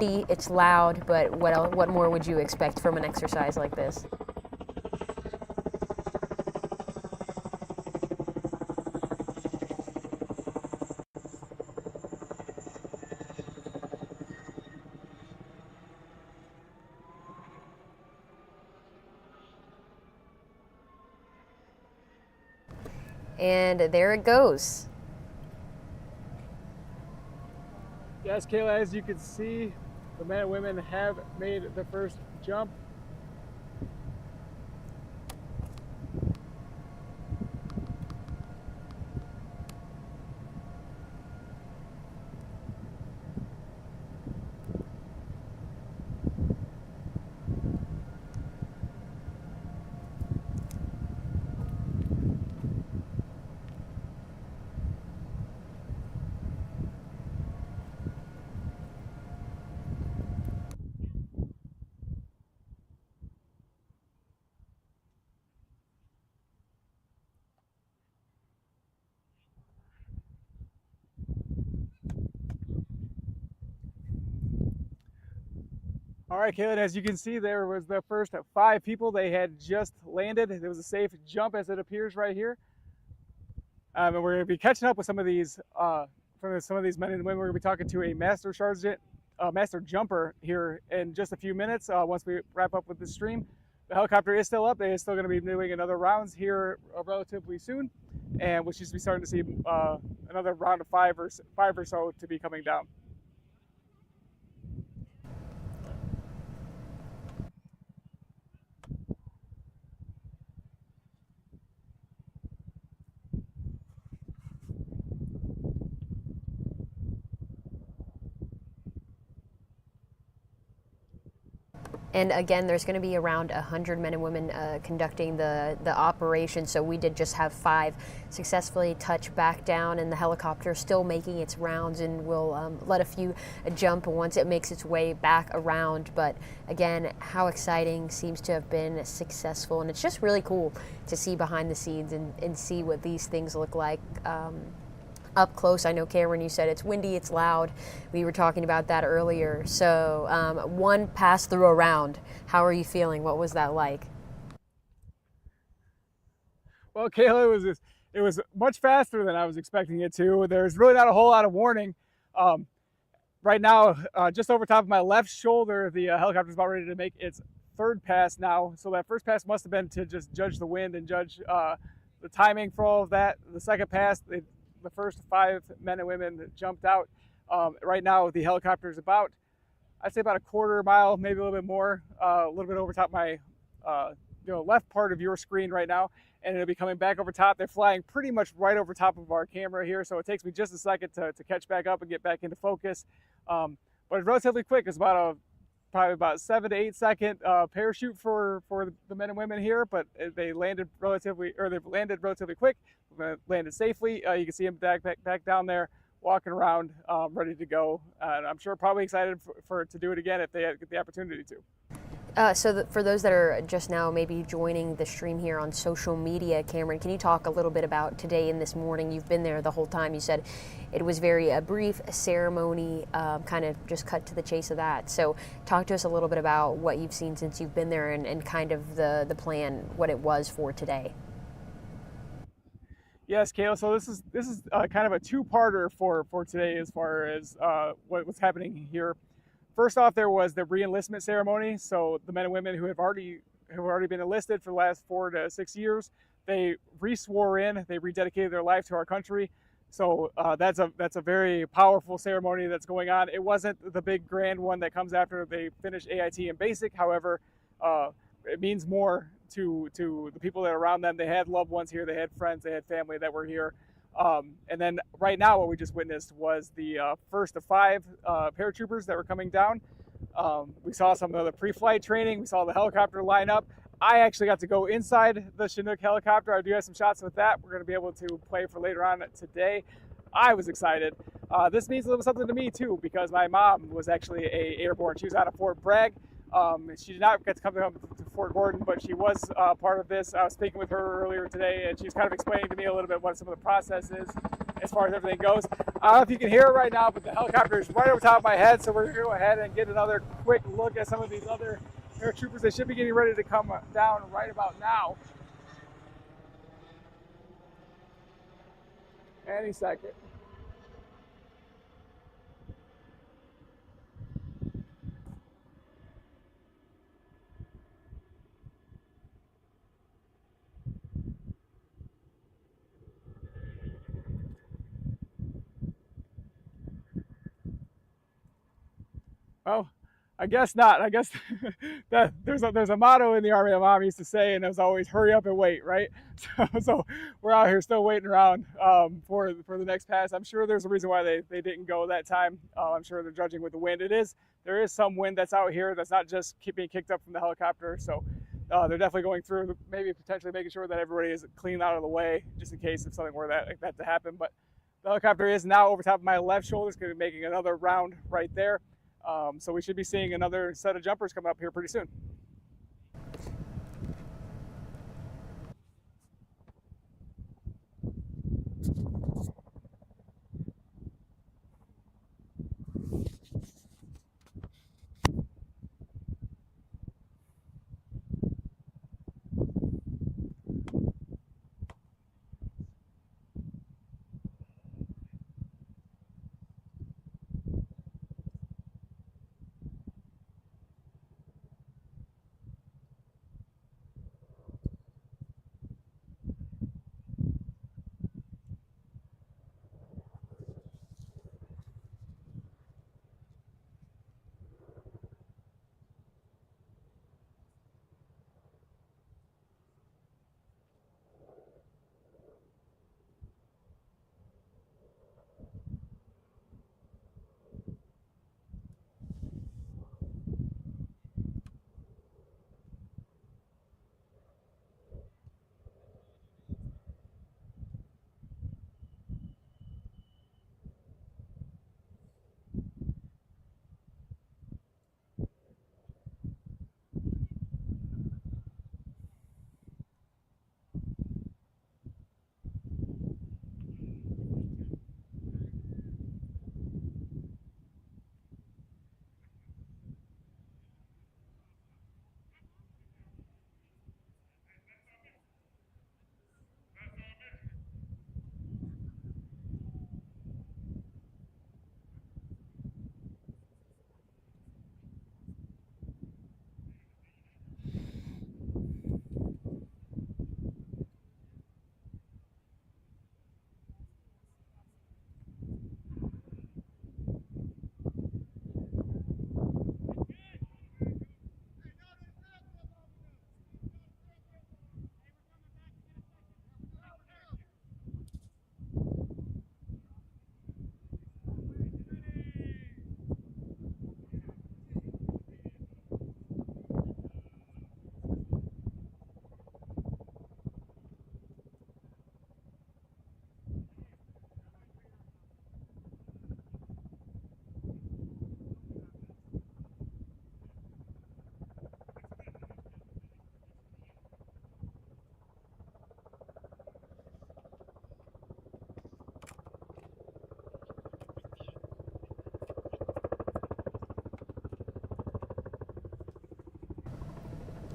It's loud, but what more would you expect from an exercise like this? And there it goes. Yes, Kayla, as you can see, the men and women have made the first jump. All right, Kayla, as you can see, there was the first 5 people. They had just landed. It was a safe jump, as it appears right here. And we're going to be catching up with some of these some of these men and women. We're going to be talking to a master sergeant, master jumper here in just a few minutes. Once we wrap up with the stream, the helicopter is still up. They are still going to be doing another rounds here relatively soon, and we should be starting to see another round of five or so to be coming down. And again, there's going to be around 100 men and women conducting the operation. So we did just have 5 successfully touch back down, and the helicopter is still making its rounds, and we'll let a few jump once it makes its way back around. But again, how exciting, seems to have been successful, and it's just really cool to see behind the scenes and see what these things look like. Up close. I know, Cameron, you said it's windy, it's loud. We were talking about that earlier. So one pass through a round. How are you feeling? What was that like? Well, Kayla, it was much faster than I was expecting it to. There's really not a whole lot of warning. Right now, just over top of my left shoulder, the helicopter is about ready to make its 3rd pass now. So that first pass must have been to just judge the wind and judge the timing for all of that. The second pass, the first 5 men and women that jumped out. Right now, the helicopter is about, I'd say about a quarter mile, maybe a little bit more, a little bit over top my left part of your screen right now, and it'll be coming back over top. They're flying pretty much right over top of our camera here, so it takes me just a second to catch back up and get back into focus. But it's relatively quick. It's probably about 7 to 8 second parachute for the men and women here, but they've landed relatively quick. Landed safely. You can see them back down there, walking around, ready to go. And I'm sure probably excited to do it again if they get the opportunity to. So for those that are just now maybe joining the stream here on social media, Cameron, can you talk a little bit about today and this morning? You've been there the whole time. You said it was a brief ceremony, kind of just cut to the chase of that. So talk to us a little bit about what you've seen since you've been there, and kind of the plan, what it was for today. Yes, Kayla. So this is kind of a 2-parter for today as far as what was happening here. First off, there was the re-enlistment ceremony. So the men and women who have already been enlisted for the last 4 to 6 years, they re-swore in, they rededicated their life to our country. So that's a very powerful ceremony that's going on. It wasn't the big grand one that comes after they finish AIT and basic. However, it means more to the people that are around them. They had loved ones here, they had friends, they had family that were here. And then right now what we just witnessed was the first of 5 paratroopers that were coming down. We saw some of the pre-flight training. We saw the helicopter line up. I actually got to go inside the Chinook helicopter. I do have some shots with that. We're going to be able to play for later on today. I was excited. This means a little something to me too, because my mom was actually a airborne. She was out of Fort Bragg. She did not get to come to Fort Gordon, but she was part of this. I was speaking with her earlier today, and she was kind of explaining to me a little bit what some of the process is as far as everything goes. I don't know if you can hear it right now, but the helicopter is right over top of my head, so we're going to go ahead and get another quick look at some of these other paratroopers. They should be getting ready to come down right about now. Any second. Oh, I guess not. I guess that there's a motto in the Army that Mom used to say, and it was always "hurry up and wait," right? So we're out here still waiting around for the next pass. I'm sure there's a reason why they didn't go that time. I'm sure they're judging with the wind. There is some wind that's out here that's not just being kicked up from the helicopter. So they're definitely going through, maybe potentially making sure that everybody is clean out of the way, just in case if something were like that to happen. But the helicopter is now over top of my left shoulder. It's going to be making another round right there. So we should be seeing another set of jumpers coming up here pretty soon.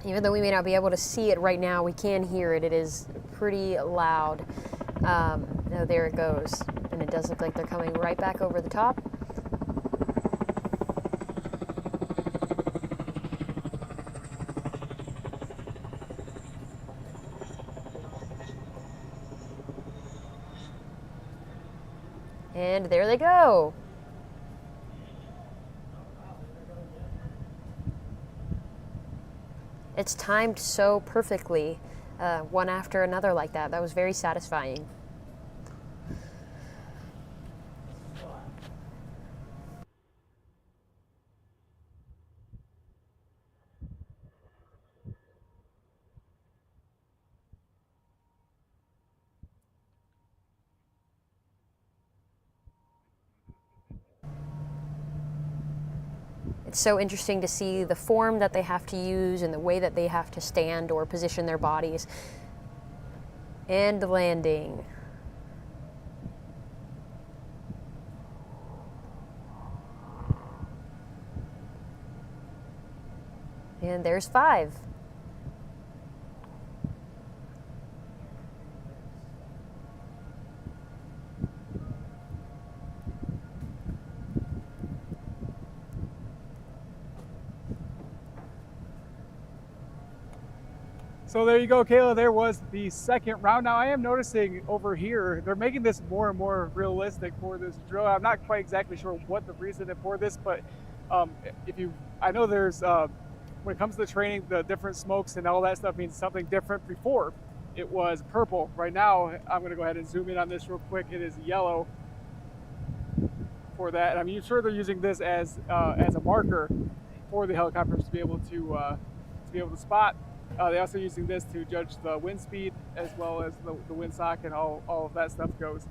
Even though we may not be able to see it right now, we can hear it. It is pretty loud. Oh, there it goes. And it does look like they're coming right back over the top. And there they go. It's timed so perfectly, one after another like that. That was very satisfying. It's so interesting to see the form that they have to use and the way that they have to stand or position their bodies. And landing. And there's 5. So there you go, Kayla. There was the second round. Now I am noticing over here, they're making this more and more realistic for this drill. I'm not quite exactly sure what the reason for this, but I know there's, when it comes to the training, the different smokes and all that stuff means something different. Before it was purple. Right now, I'm gonna go ahead and zoom in on this real quick. It is yellow for that. And I'm sure they're using this as a marker for the helicopters to be able to spot. They're also using this to judge the wind speed as well as the windsock and all of that stuff goes.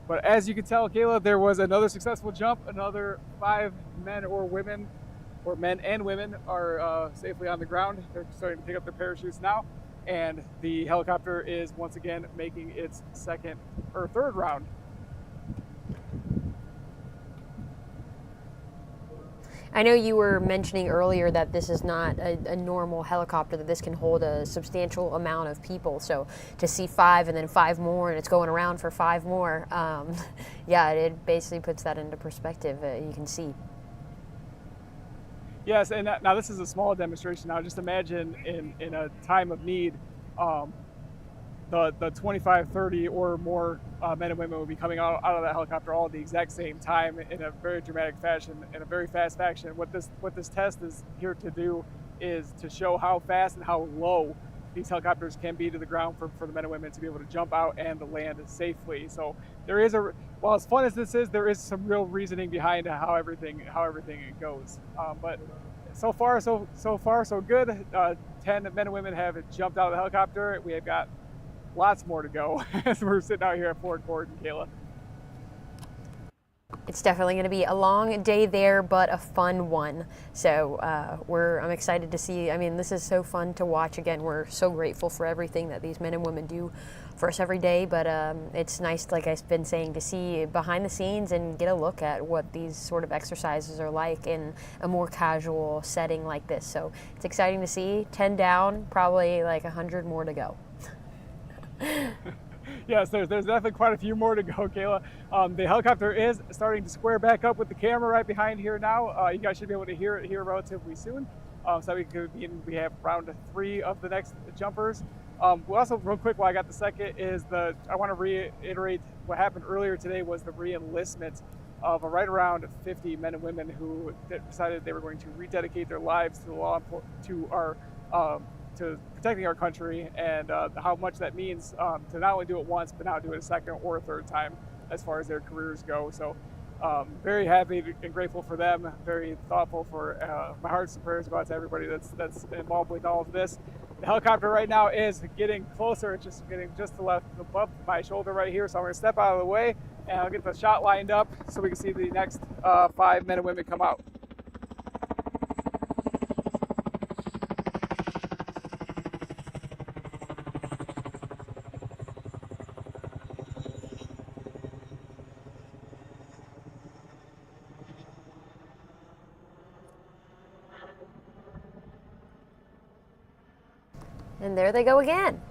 But as you can tell, Kayla, there was another successful jump. Another 5 men or women, or men and women, are safely on the ground. They're starting to pick up their parachutes now. And the helicopter is once again making its third round. I know you were mentioning earlier that this is not a normal helicopter, that this can hold a substantial amount of people. So to see 5 and then 5 more, and it's going around for 5 more, yeah, it basically puts that into perspective. You can see. Yes, and now this is a small demonstration. Now just imagine in a time of need, the 25, 30 or more men and women will be coming out of that helicopter all at the exact same time in a very dramatic fashion, in a very fast fashion. What this test is here to do is to show how fast and how low these helicopters can be to the ground for the men and women to be able to jump out and to land safely. So there is while as fun as this is, there is some real reasoning behind how everything goes. But so far so good. 10 men and women have jumped out of the helicopter. We have got lots more to go as we're sitting out here at Fort Gordon, Kayla. It's definitely going to be a long day there, but a fun one. So I'm excited to see. I mean, this is so fun to watch. Again, we're so grateful for everything that these men and women do for us every day. But it's nice, like I've been saying, to see behind the scenes and get a look at what these sort of exercises are like in a more casual setting like this. So it's exciting to see. 10 down, probably like 100 more to go. Yes, there's definitely quite a few more to go, Kayla. The helicopter is starting to square back up with the camera right behind here now. You guys should be able to hear it here relatively soon. So we have round 3 of the next jumpers. We also, real quick, while I got the second, I want to reiterate what happened earlier today was the re-enlistment of right around 50 men and women who decided they were going to rededicate their lives to protecting our country, and how much that means to not only do it once, but now do it a second or a third time as far as their careers go. So very happy and grateful for them, very thoughtful for my hearts and prayers go out to everybody that's involved with all of this. The helicopter right now is getting closer. It's just getting just to left above my shoulder right here. So I'm going to step out of the way and I'll get the shot lined up so we can see the next 5 men and women come out. And there they go again.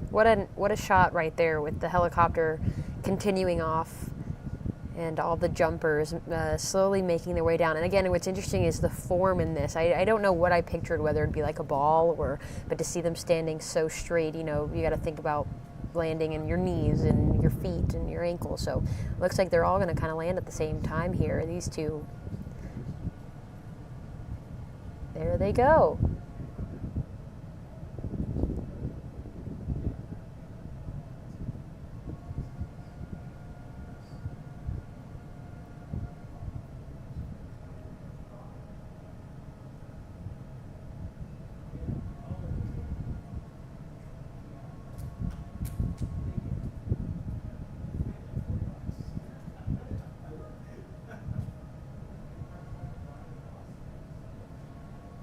What a shot right there with the helicopter continuing off and all the jumpers slowly making their way down. And again, what's interesting is the form in this. I don't know what I pictured, whether it'd be like a ball but to see them standing so straight, you got to think about landing in your knees and your feet and your ankles. So it looks like they're all going to kind of land at the same time here. These two. There they go.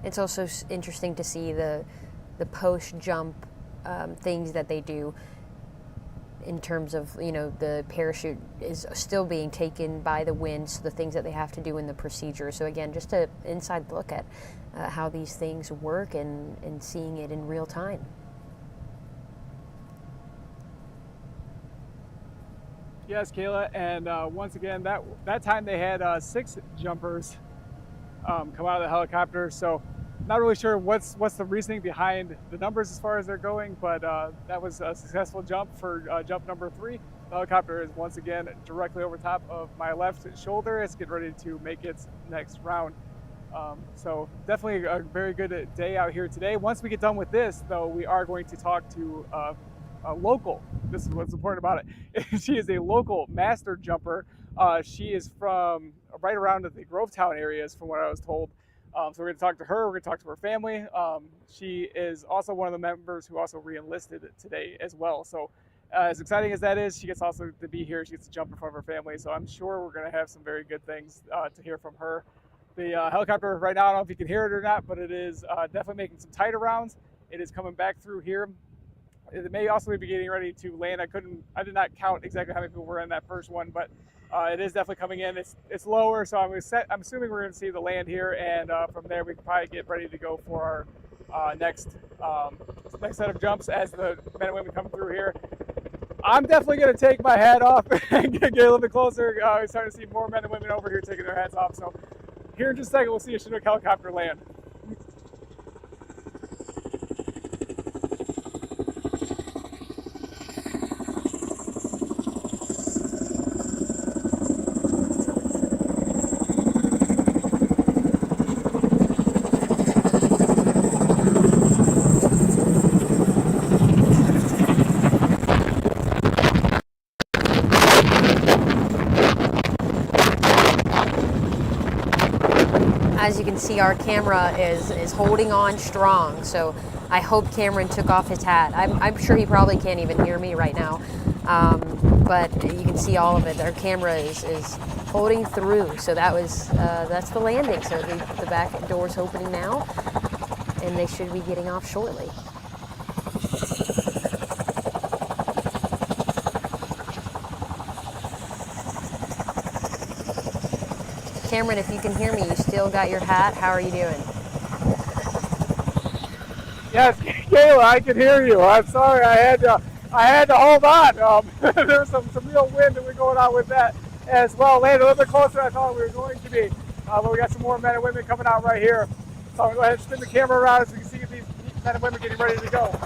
It's also interesting to see the post jump things that they do in terms of, you know, the parachute is still being taken by the wind, so the things that they have to do in the procedure. So again, just an inside look at how these things work and seeing it in real time. Yes, Kayla, and once again, that time they had 6 jumpers come out of the helicopter. So not really sure what's the reasoning behind the numbers as far as they're going, but that was a successful jump for jump number 3. The helicopter is once again directly over top of my left shoulder. It's getting ready to make its next round. So definitely a very good day out here today. Once we get done with this, though, we are going to talk to a local. This is what's important about it. She is a local master jumper. She is from right around the Grovetown areas, from what I was told. So we're going to talk to her. We're going to talk to her family. She is also one of the members who also re-enlisted today as well. So as exciting as that is, she gets also to be here. She gets to jump in front of her family. So I'm sure we're going to have some very good things to hear from her. The helicopter right now, I don't know if you can hear it or not, but it is definitely making some tighter rounds. It is coming back through here. It may also be getting ready to land. I did not count exactly how many people were in that first one, but it is definitely coming in. It's lower, so I'm assuming we're going to see the land here, and from there we can probably get ready to go for our next set of jumps as the men and women come through here. I'm definitely going to take my hat off and get a little bit closer. We're starting to see more men and women over here taking their hats off. So here in just a second, we'll see a Chinook helicopter land. As you can see, our camera is holding on strong, so I hope Cameron took off his hat. I'm sure he probably can't even hear me right now, but you can see all of it. Our camera is holding through, so that's the landing. So the back door's opening now, and they should be getting off shortly. Cameron, if you can hear me, you still got your hat. How are you doing? Yes, Kayla, I can hear you. I'm sorry, I had to hold on. There was some real wind that was going on with that as well. Landed a little bit closer than I thought we were going to be, but we got some more men and women coming out right here. So I'm going to go ahead and spin the camera around so we can see these men and women getting ready to go.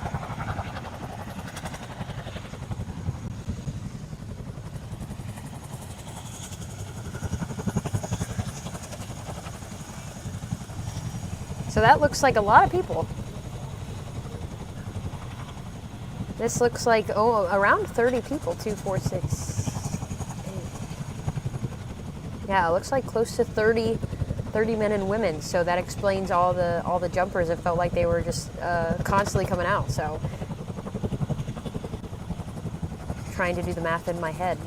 So that looks like a lot of people. This looks like, around 30 people, 2, 4, 6, 8. Yeah, it looks like close to 30 men and women. So that explains all the jumpers. It felt like they were just constantly coming out. So trying to do the math in my head.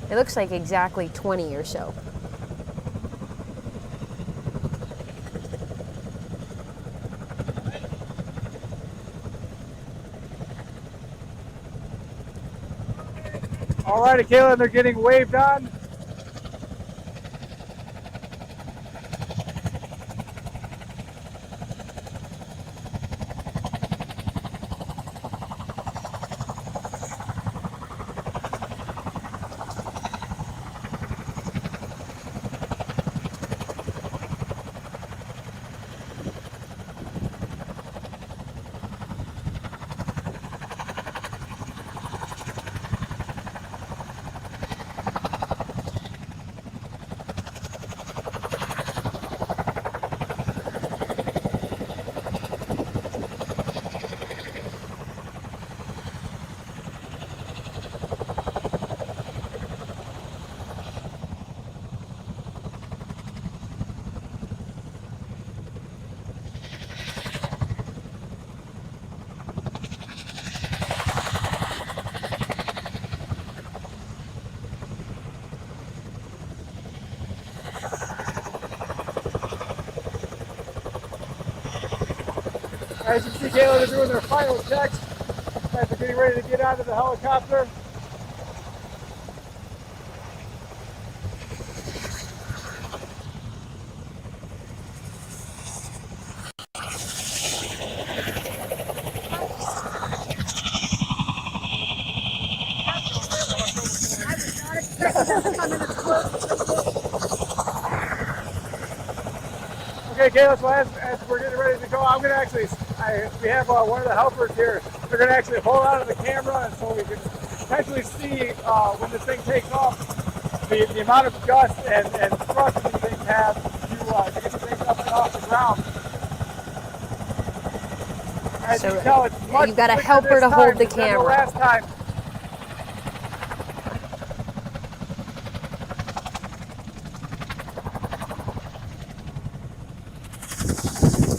It looks like exactly 20 or so. All righty, Kayla, they're getting waved on. As you can see, Kayla, they're doing their final checks as they're getting ready to get out of the helicopter. Okay, Kayla, so as we're getting ready to go, I'm going to actually, we have one of the helpers here. They're going to actually hold out of the camera and so we can potentially see when this thing takes off the amount of gust and thrust these things have to get the things up and off the ground. As So you can tell, it's much you've got a quicker helper this to hold time the than camera. last time.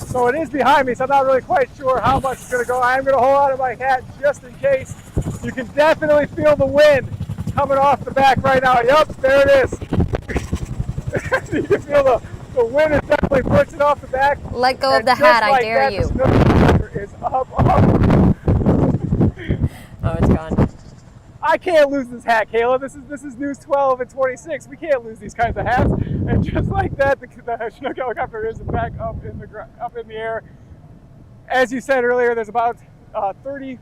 So it is behind me, so I'm not really quite sure how much it's going to go. I am going to hold out of my hat just in case. You can definitely feel the wind coming off the back right now. Yep, there it is. You can feel the wind is definitely pushing off the back. Let go of the hat, I dare you. The is up. Oh, it's gone. I can't lose this hat, Kayla. This is News 12 and 26. We can't lose these kinds of hats. And just like that, the Chinook helicopter is back up in the air. As you said earlier, there's about 30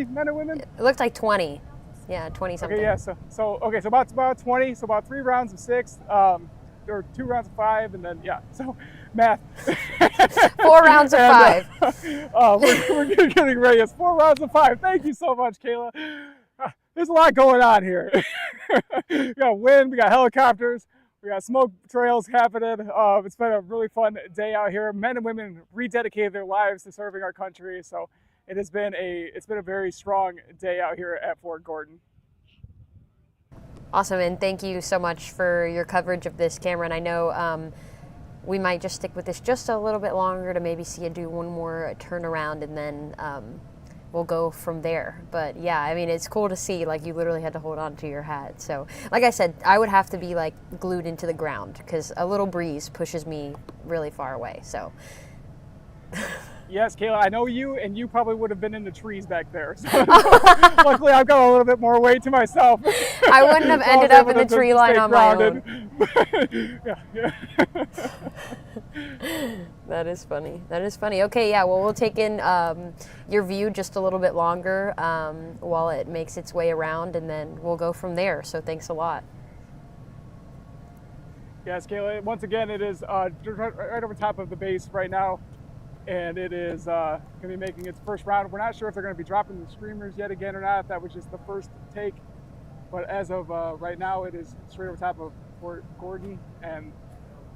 men and women. It looked like 20. Yeah, 20 something. Okay, yeah. So about 20. So about 3 rounds of 6, or 2 rounds of 5, and then yeah. So math. 4 rounds of 5. We're getting ready. It's 4 rounds of 5. Thank you so much, Kayla. There's a lot going on here. We got wind, we got helicopters, we got smoke trails happening. It's been a really fun day out here. Men and women rededicated their lives to serving our country. So it's been a very strong day out here at Fort Gordon. Awesome, and thank you so much for your coverage of this, Cameron. I know we might just stick with this just a little bit longer to maybe see you do one more turnaround, and then we'll go from there. But yeah, I mean, it's cool to see, like, you literally had to hold on to your hat. So like I said, I would have to be like glued into the ground because a little breeze pushes me really far away. So Yes, Kayla, I know you, and you probably would have been in the trees back there. So luckily, I've got a little bit more weight to myself. I wouldn't have ended up in the tree line on my own. Yeah. That is funny. That is funny. Okay, yeah, well, we'll take in your view just a little bit longer while it makes its way around, and then we'll go from there. So thanks a lot. Yes, Kayla, once again, it is right over top of the base right now. And it is going to be making its first round. We're not sure if they're going to be dropping the screamers yet again or not. That was just the first take. But as of right now, it is straight over top of Fort Gordon. And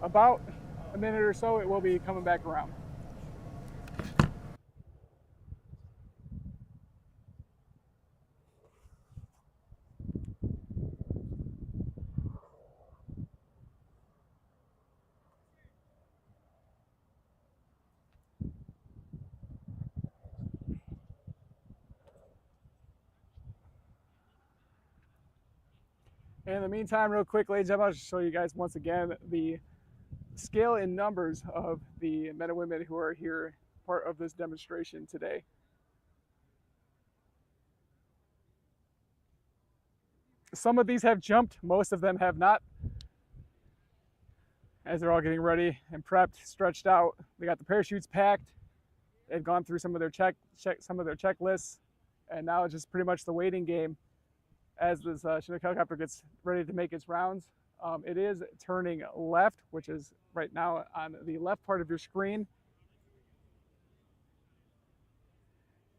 about a minute or so, it will be coming back around. In the meantime, real quick, ladies and gentlemen, I'll just show you guys once again the scale and numbers of the men and women who are here, part of this demonstration today. Some of these have jumped, most of them have not. As they're all getting ready and prepped, stretched out, they got the parachutes packed. They've gone through some of their checklists, and now it's just pretty much the waiting game as this Chinook helicopter gets ready to make its rounds. It is turning left, which is right now on the left part of your screen,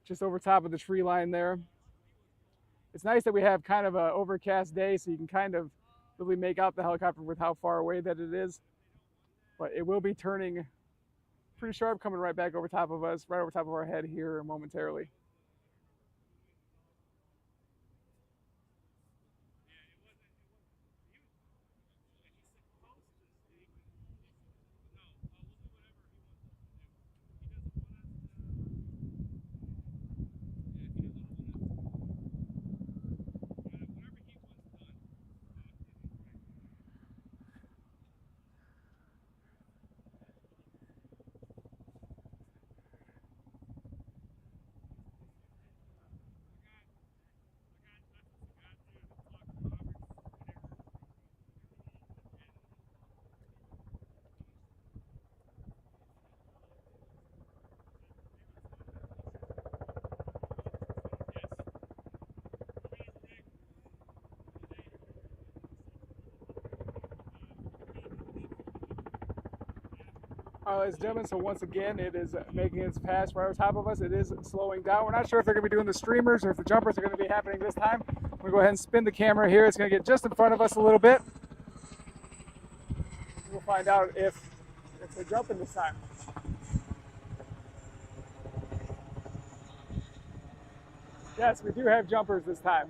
just over top of the tree line there. It's nice that we have kind of an overcast day, so you can kind of really make out the helicopter with how far away that it is. But it will be turning pretty sharp, coming right back over top of us, right over top of our head here momentarily. Ladies and gentlemen, so once again, it is making its pass right on top of us. It is slowing down. We're not sure if they're going to be doing the streamers or if the jumpers are going to be happening this time. I'm going to go ahead and spin the camera here. It's going to get just in front of us a little bit. We'll find out if they're jumping this time. Yes, we do have jumpers this time.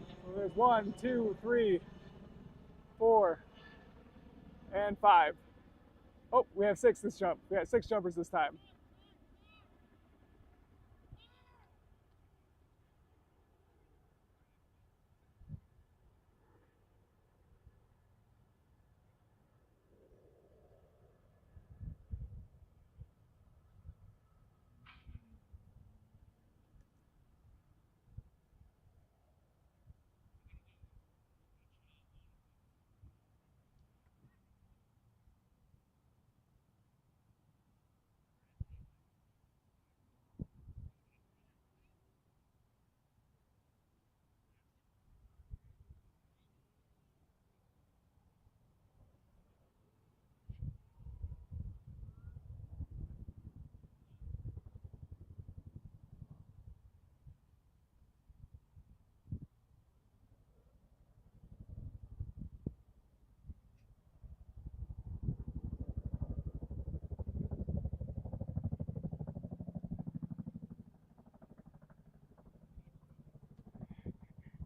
So there's 1, 2, 3, 4, and 5. Oh, we have 6 this jump. We have 6 jumpers this time.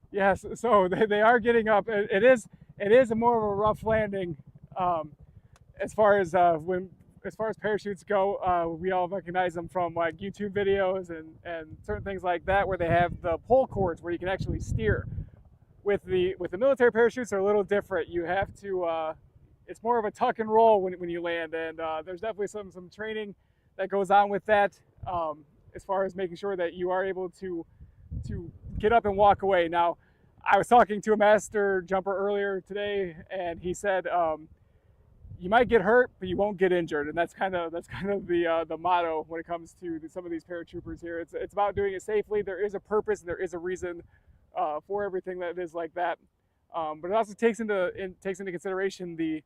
Yes, so they are getting up. It is a more of a rough landing, as far as parachutes go. We all recognize them from like YouTube videos and certain things like that, where they have the pull cords where you can actually steer. With the military parachutes, are a little different. You have to. It's more of a tuck and roll when you land, and there's definitely some training that goes on with that, as far as making sure that you are able to get up and walk away. Now, I was talking to a master jumper earlier today, and he said you might get hurt, but you won't get injured, and that's kind of the motto when it comes to some of these paratroopers here. It's about doing it safely. There is a purpose and there is a reason for everything that is like that, but it also takes into consideration the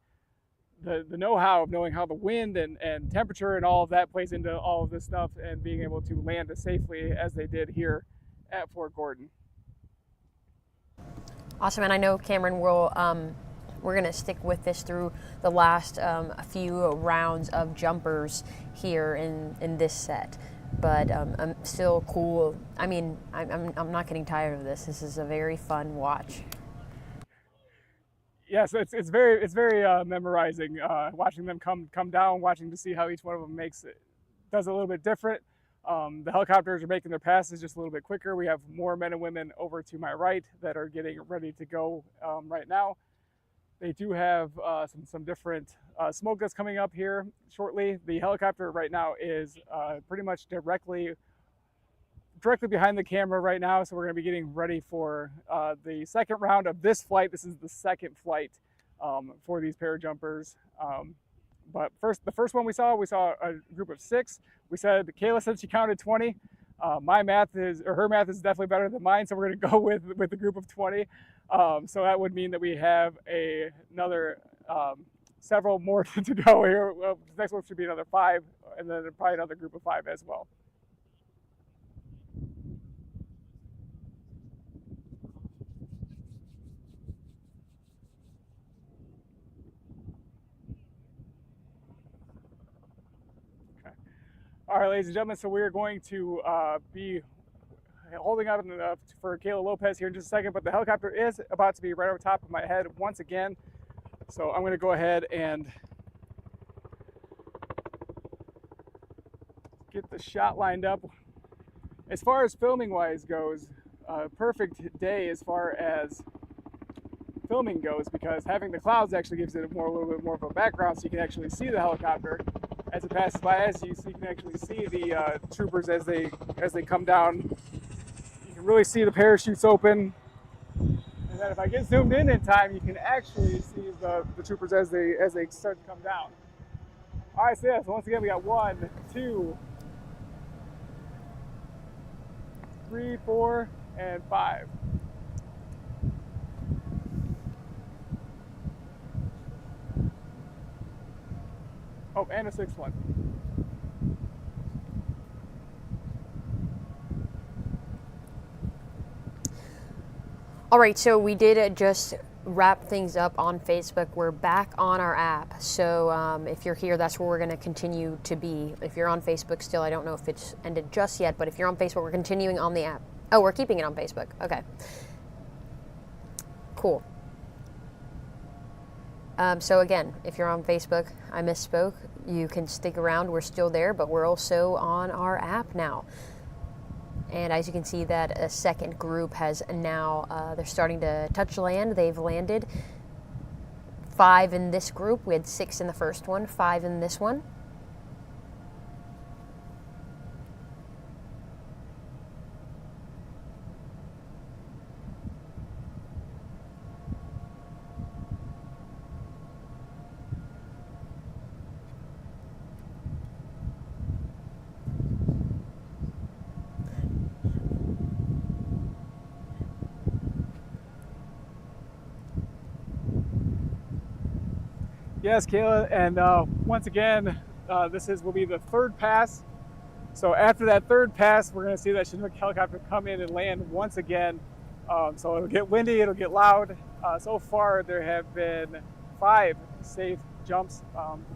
know-how of knowing how the wind and temperature and all of that plays into all of this stuff, and being able to land as safely as they did here at Fort Gordon. Awesome, and I know, Cameron, we're going to stick with this through the last few rounds of jumpers here in this set. But I'm still cool. I mean, I'm not getting tired of this. This is a very fun watch. Yes, it's very memorizing, watching them come down, watching to see how each one of them does a little bit different. The helicopters are making their passes just a little bit quicker. We have more men and women over to my right that are getting ready to go right now. They do have some different smoke that's coming up here shortly. The helicopter right now is pretty much directly behind the camera right now, so we're going to be getting ready for the second round of this flight. This is the second flight for these parajumpers. But the first one we saw a group of 6. Kayla said she counted 20. Her math is definitely better than mine, so we're going to go with the group of 20. So that would mean that we have another several more to go here. Well, the next one should be another 5, and then probably another group of 5 as well. All right, ladies and gentlemen, so we are going to be holding up for Kayla Lopez here in just a second, but the helicopter is about to be right over top of my head once again. So I'm going to go ahead and get the shot lined up. As far as filming wise goes, perfect day as far as filming goes, because having the clouds actually gives it a little bit more of a background, so you can actually see the helicopter as it passes by. As you can actually see the troopers as they come down. You can really see the parachutes open, and then if I get zoomed in time, you can actually see the troopers as they start to come down. All right, so yeah, so once again we got 1, 2, 3, 4, and 5. and a sixth one. All right, so we did just wrap things up on Facebook. We're back on our app. So if you're here, that's where we're going to continue to be. If you're on Facebook still, I don't know if it's ended just yet, but if you're on Facebook, we're continuing on the app. Oh, we're keeping it on Facebook. Okay. Cool. So again, if you're on Facebook, I misspoke. You can stick around. We're still there, but we're also on our app now. And as you can see, that a second group has now, they're starting to touch land. They've landed 5 in this group. We had 6 in the first one, 5 in this one. Yes, Kayla, and once again, will be the third pass. So after that third pass, we're going to see that Chinook helicopter come in and land once again. So it'll get windy, it'll get loud. So far, there have been 5 safe jumps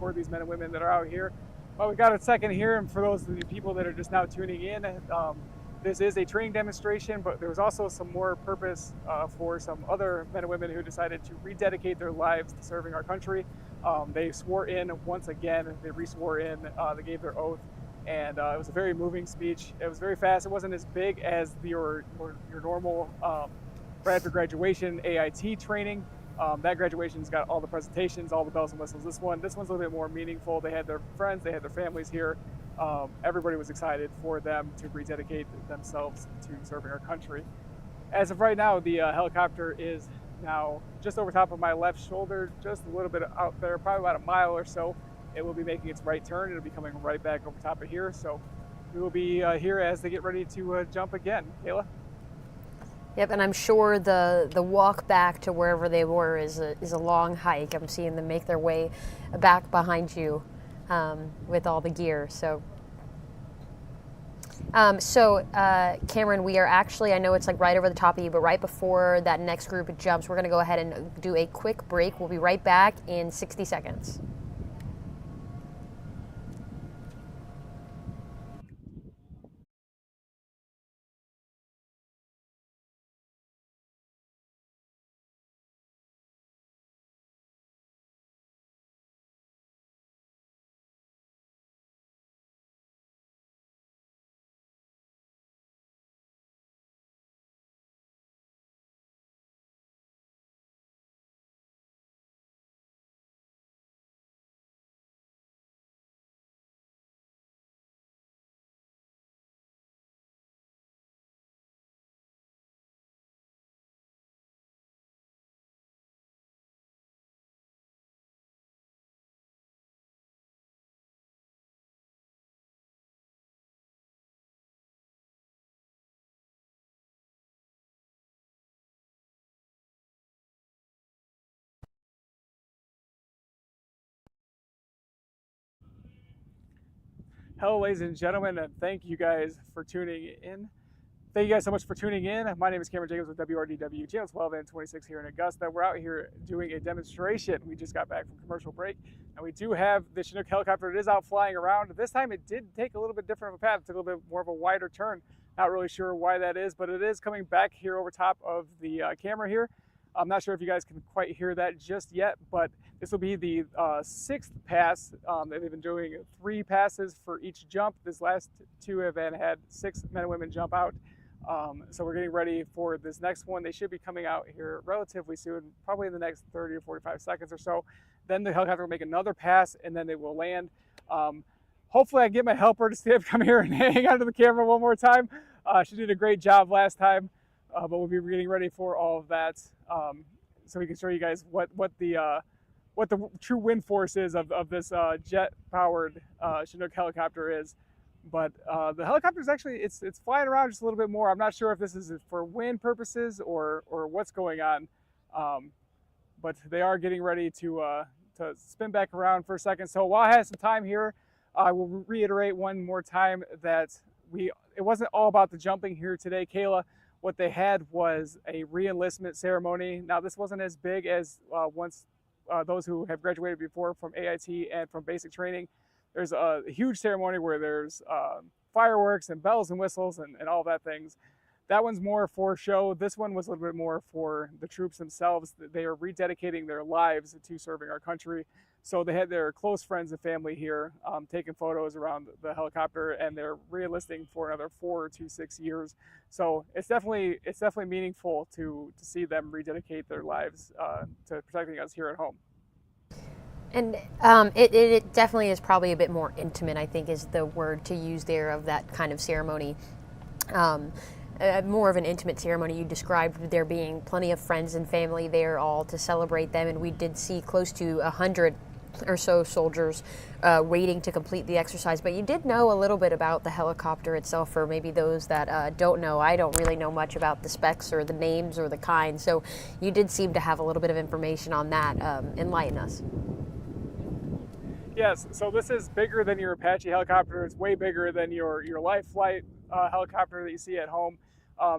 for these men and women that are out here. Well, we got a second here, and for those of the people that are just now tuning in, this is a training demonstration, but there was also some more purpose for some other men and women who decided to rededicate their lives to serving our country. They swore in once again, they re-swore in, they gave their oath, and it was a very moving speech. It was very fast. It wasn't as big as your normal after graduation AIT training. That graduation's got all the presentations, all the bells and whistles. This one's a little bit more meaningful. They had their friends, they had their families here. Everybody was excited for them to rededicate themselves to serving our country. As of right now, the helicopter is now just over top of my left shoulder, just a little bit out there, probably about a mile or so. It will be making its right turn. It'll be coming right back over top of here. So we will be here as they get ready to jump again. Kayla? Yep, and I'm sure the walk back to wherever they were is a long hike. I'm seeing them make their way back behind you with all the gear. So Cameron, we are actually, I know it's like right over the top of you, but right before that next group of jumps, we're going to go ahead and do a quick break. We'll be right back in 60 seconds. Hello, ladies and gentlemen, and thank you guys for tuning in. Thank you guys so much for tuning in. My name is Cameron Jacobs with WRDW, Channel 12 and 26 here in Augusta. We're out here doing a demonstration. We just got back from commercial break, and we do have the Chinook helicopter. It is out flying around. This time it did take a little bit different of a path. It took a little bit more of a wider turn. Not really sure why that is, but it is coming back here over top of the camera here. I'm not sure if you guys can quite hear that just yet, but this will be the 6th pass. They've been doing 3 passes for each jump. This last 2 have had 6 men and women jump out. So we're getting ready for this next one. They should be coming out here relatively soon, probably in the next 30 or 45 seconds or so. Then the helicopter will make another pass, and then they will land. Hopefully I can get my helper to stay up, come here and hang onto the camera one more time. She did a great job last time, but we'll be getting ready for all of that. So we can show you guys what the true wind force is of this jet-powered Chinook helicopter is. But the helicopter is actually, it's flying around just a little bit more. I'm not sure if this is for wind purposes or what's going on. But they are getting ready to to spin back around for a second. So while I have some time here, I will reiterate one more time that it wasn't all about the jumping here today, Kayla. What they had was a re-enlistment ceremony. Now, this wasn't as big as those who have graduated before from AIT and from basic training. There's a huge ceremony where there's fireworks and bells and whistles and all that things. That one's more for show. This one was a little bit more for the troops themselves. They are rededicating their lives to serving our country. So they had their close friends and family here taking photos around the helicopter, and they're re-enlisting for another 4 to 6 years. So it's definitely meaningful to see them rededicate their lives to protecting us here at home. And it definitely is probably a bit more intimate, I think, is the word to use there, of that kind of ceremony. More of an intimate ceremony. You described there being plenty of friends and family there all to celebrate them, and we did see close to 100 or so soldiers waiting to complete the exercise. But you did know a little bit about the helicopter itself, for maybe those that don't know. I don't really know much about the specs or the names or the kind, so you did seem to have a little bit of information on that. Enlighten us. Yes, so this is bigger than your Apache helicopter. It's way bigger than your light flight helicopter that you see at home.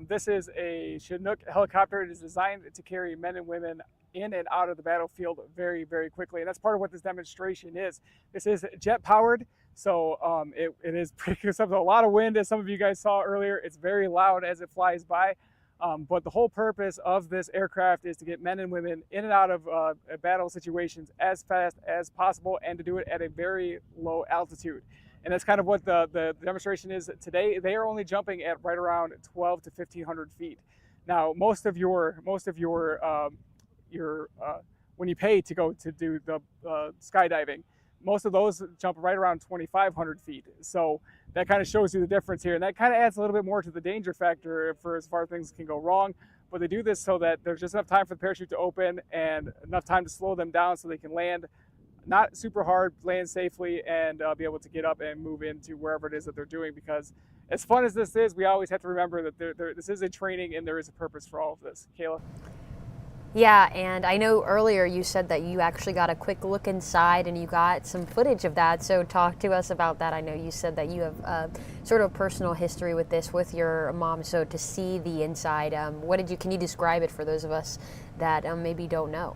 This is a Chinook helicopter. It is designed to carry men and women in and out of the battlefield very, very quickly. And that's part of what this demonstration is. This is jet powered, so it is pretty susceptible to a lot of wind, as some of you guys saw earlier. It's very loud as it flies by. But the whole purpose of this aircraft is to get men and women in and out of battle situations as fast as possible, and to do it at a very low altitude. And that's kind of what the demonstration is today. They are only jumping at right around 12 to 1,500 feet. Now, most of your when you pay to go to do the skydiving, most of those jump right around 2,500 feet. So that kind of shows you the difference here. And that kind of adds a little bit more to the danger factor for as far as things can go wrong. But they do this so that there's just enough time for the parachute to open and enough time to slow them down so they can land not super hard, land safely, and be able to get up and move into wherever it is that they're doing. Because as fun as this is, we always have to remember that this is a training and there is a purpose for all of this. Kayla? Yeah, and I know earlier you said that you actually got a quick look inside and you got some footage of that. So talk to us about that. I know you said that you have sort of personal history with this with your mom. So to see the inside, can you describe it for those of us that maybe don't know?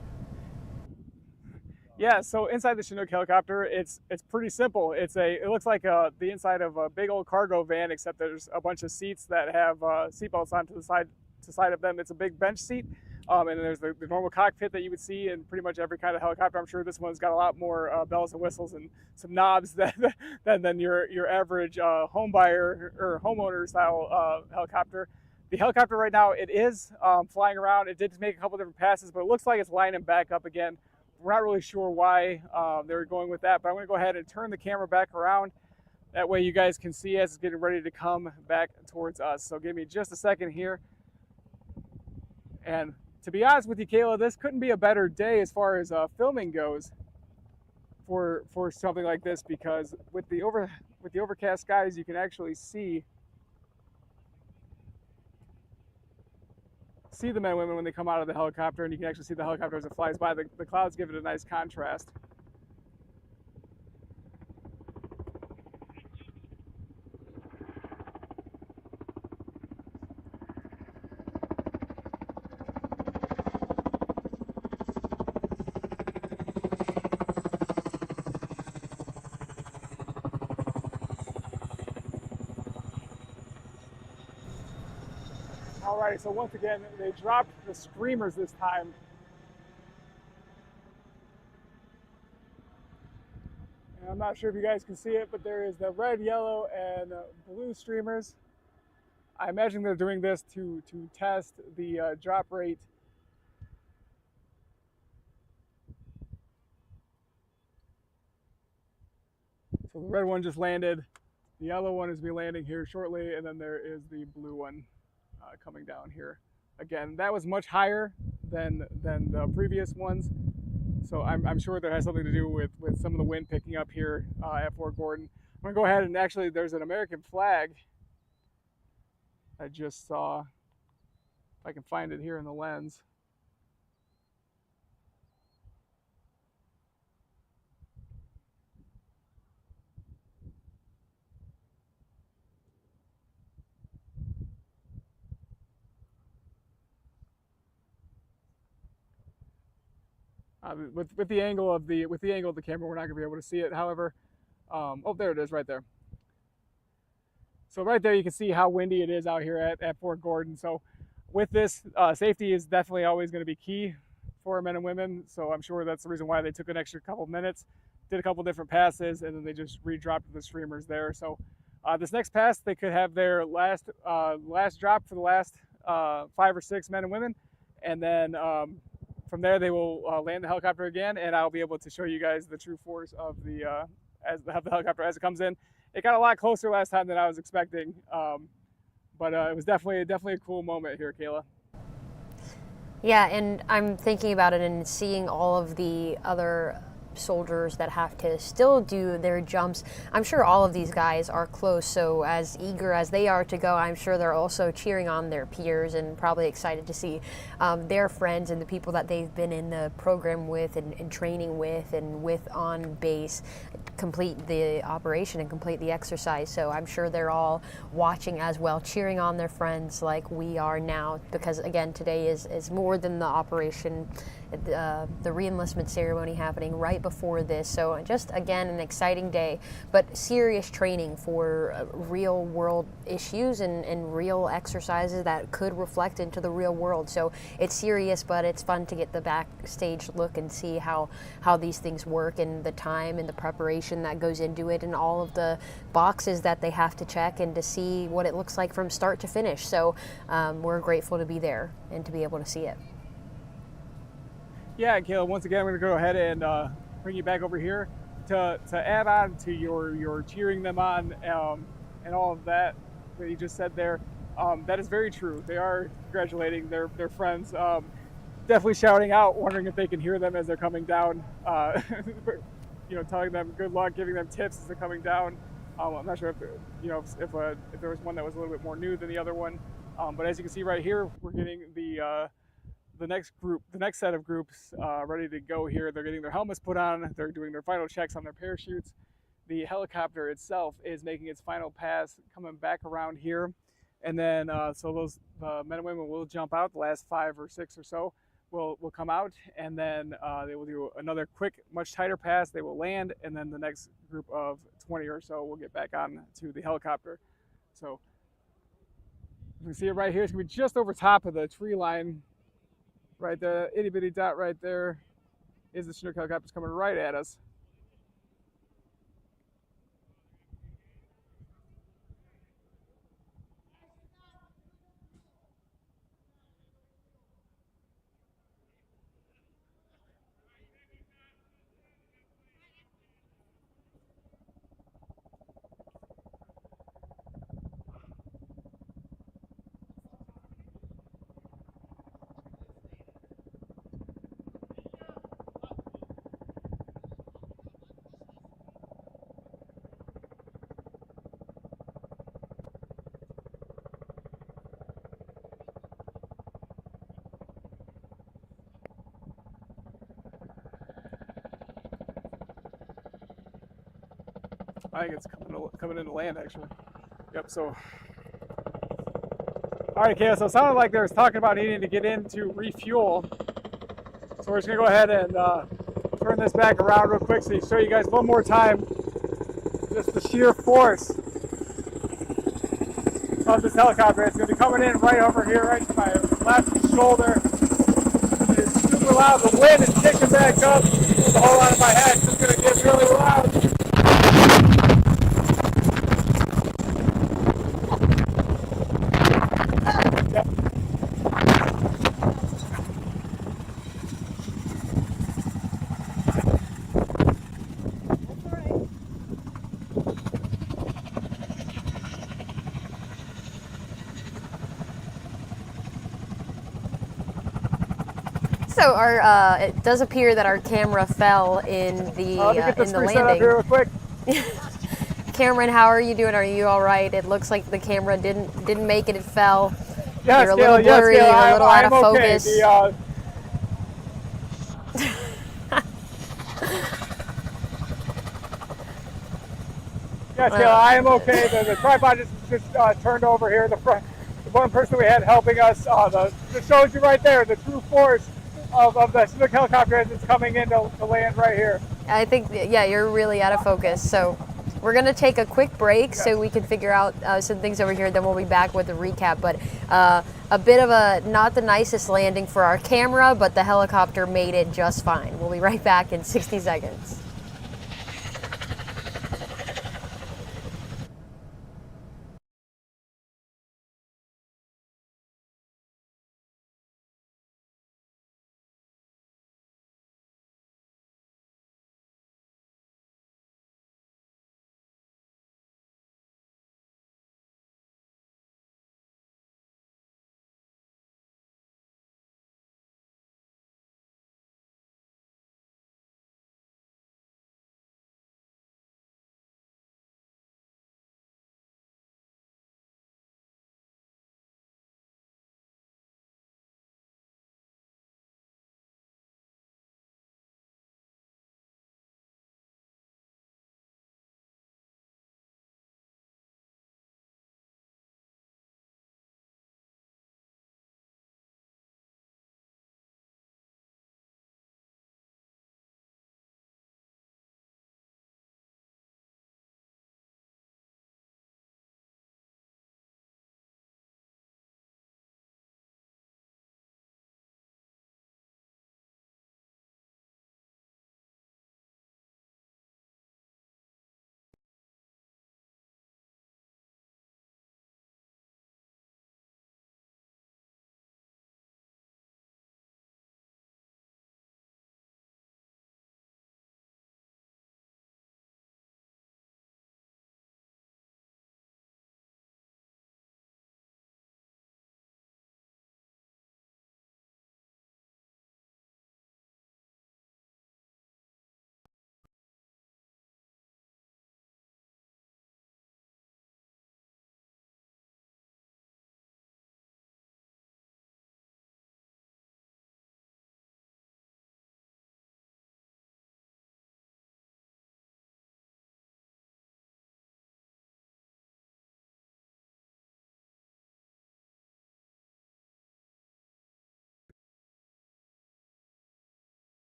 Yeah, so inside the Chinook helicopter, it's pretty simple. It looks like the inside of a big old cargo van, except there's a bunch of seats that have seatbelts onto the side of them. It's a big bench seat. And then there's the normal cockpit that you would see in pretty much every kind of helicopter. I'm sure this one's got a lot more bells and whistles and some knobs than your average home buyer or homeowner style helicopter. The helicopter right now, it is flying around. It did make a couple different passes, but it looks like it's lining back up again. We're not really sure why they were going with that, but I'm going to go ahead and turn the camera back around. That way you guys can see as it's getting ready to come back towards us. So give me just a second here. And to be honest with you, Kayla, this couldn't be a better day as far as filming goes for something like this, because with the overcast skies, you can actually see the men and women when they come out of the helicopter, and you can actually see the helicopter as it flies by. The clouds give it a nice contrast. Alright, so once again, they dropped the streamers this time. And I'm not sure if you guys can see it, but there is the red, yellow, and blue streamers. I imagine they're doing this to test the drop rate. So the red one just landed. The yellow one is be landing here shortly, and then there is the blue one coming down here. Again, that was much higher than the previous ones, so I'm sure that has something to do with some of the wind picking up here at Fort Gordon. I'm gonna go ahead and actually, there's an American flag I just saw. If I can find it here in the lens. With the angle of the camera, we're not gonna be able to see it. However, oh, there it is, right there. So right there, you can see how windy it is out here at Fort Gordon. So with this, safety is definitely always going to be key for men and women. So I'm sure that's the reason why they took an extra couple minutes, did a couple different passes, and then they just redropped the streamers there. So this next pass, they could have their last drop for the last 5 or 6 men and women, and then from there they will land the helicopter again, and I'll be able to show you guys the true force of the helicopter as it comes in. It got a lot closer last time than I was expecting, but it was definitely a cool moment here, Kayla. Yeah, and I'm thinking about it and seeing all of the other soldiers that have to still do their jumps. I'm sure all of these guys are close, so as eager as they are to go, I'm sure they're also cheering on their peers and probably excited to see their friends and the people that they've been in the program with and training with and with on base complete the operation and complete the exercise. So I'm sure they're all watching as well, cheering on their friends like we are now, because again, today is more than the operation, the re-enlistment ceremony happening right before this. So just again, an exciting day, but serious training for real world issues and real exercises that could reflect into the real world. So it's serious, but it's fun to get the backstage look and see how these things work and the time and the preparation that goes into it and all of the boxes that they have to check and to see what it looks like from start to finish. So we're grateful to be there and to be able to see it. Yeah, Kayla, once again, we're going to go ahead and bring you back over here to add on to your cheering them on and all of that you just said there. That is very true. They are congratulating their friends, definitely shouting out, wondering if they can hear them as they're coming down, telling them good luck, giving them tips as they're coming down. I'm not sure if there was one that was a little bit more new than the other one, but as you can see right here, we're getting the next set of groups ready to go here. They're getting their helmets put on. They're doing their final checks on their parachutes. The helicopter itself is making its final pass, coming back around here. And then, so those men and women will jump out. The last 5 or 6 or so will come out. And then they will do another quick, much tighter pass. They will land. And then the next group of 20 or so will get back on to the helicopter. So you can see it right here. It's going to be just over top of the tree line. Right there, itty bitty dot right there is the Chinook helicopters coming right at us. I think it's coming into land, actually. Yep, so. All right, Kayla, so it sounded like they was talking about needing to get in to refuel. So we're just going to go ahead and turn this back around real quick so you show you guys one more time just the sheer force of this helicopter. It's going to be coming in right over here, right to my left shoulder. It is super loud. The wind is kicking back up. There's a whole lot of my head. It's going to get really loud. So it does appear that our camera fell in the landing. Up here real quick. Cameron, how are you doing? Are you all right? It looks like the camera didn't make it. It fell. Yes, you're a little blurry. You're a little out of focus. Okay. Yes, Kayla, I am okay. The tripod just turned over here. The one person we had helping us, just shows you right there the true force of the Chinook helicopter as it's coming in to land right here. I think, yeah, you're really out of focus. So we're going to take a quick break so we can figure out some things over here. Then we'll be back with a recap. But a bit of a not the nicest landing for our camera, but the helicopter made it just fine. We'll be right back in 60 seconds.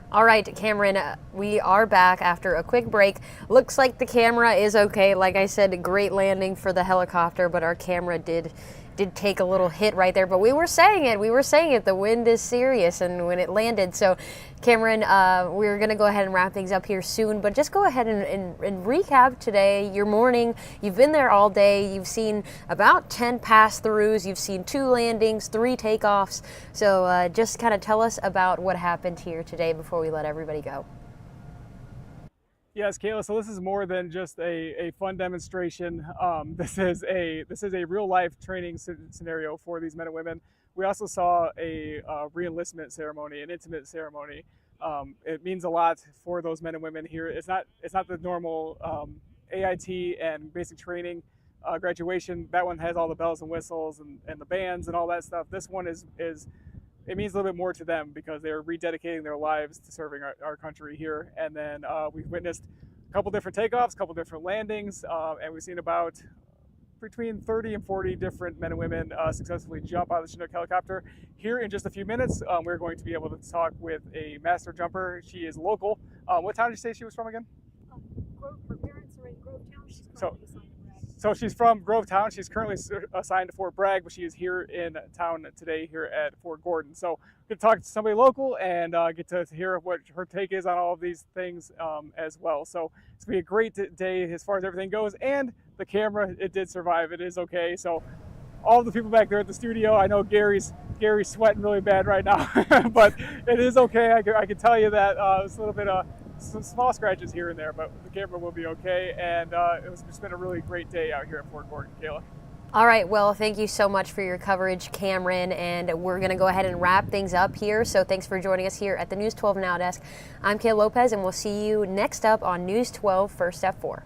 All right, Cameron, we are back after a quick break. Looks like the camera is okay. Like I said, a great landing for the helicopter, but our camera did take a little hit right there. But we were saying it. The wind is serious, and when it landed. So, Cameron, we're going to go ahead and wrap things up here soon. But just go ahead and recap today, your morning. You've been there all day. You've seen about 10 pass-throughs. You've seen 2 landings, 3 takeoffs. So just kind of tell us about what happened here today before we let everybody go. Yes, Kayla. So this is more than just a fun demonstration. This is a real life training scenario for these men and women. We also saw a re-enlistment ceremony, an intimate ceremony. It means a lot for those men and women here. It's not the normal AIT and basic training graduation. That one has all the bells and whistles and the bands and all that stuff. This one is it means a little bit more to them because they're rededicating their lives to serving our country here. And then we've witnessed a couple different takeoffs, a couple different landings, and we've seen about between 30 and 40 different men and women successfully jump out of the Chinook helicopter. Here in just a few minutes, we're going to be able to talk with a master jumper. She is local. What town did you say she was from again? Her parents are in Grovetown. So she's from Grovetown. She's currently assigned to Fort Bragg, but she is here in town today here at Fort Gordon. So we get to talk to somebody local and get to hear what her take is on all of these things as well. So it's going to be a great day as far as everything goes. And the camera, it did survive. It is okay. So all the people back there at the studio, I know Gary's sweating really bad right now, but it is okay. I can tell you that it's a little bit some small scratches here and there, but the camera will be okay. And it's been a really great day out here at Fort Gordon, Kayla. All right, well, thank you so much for your coverage, Cameron, and we're going to go ahead and wrap things up here. So thanks for joining us here at the News 12 Now Desk. I'm Kayla Lopez, and we'll see you next up on News 12 First F4.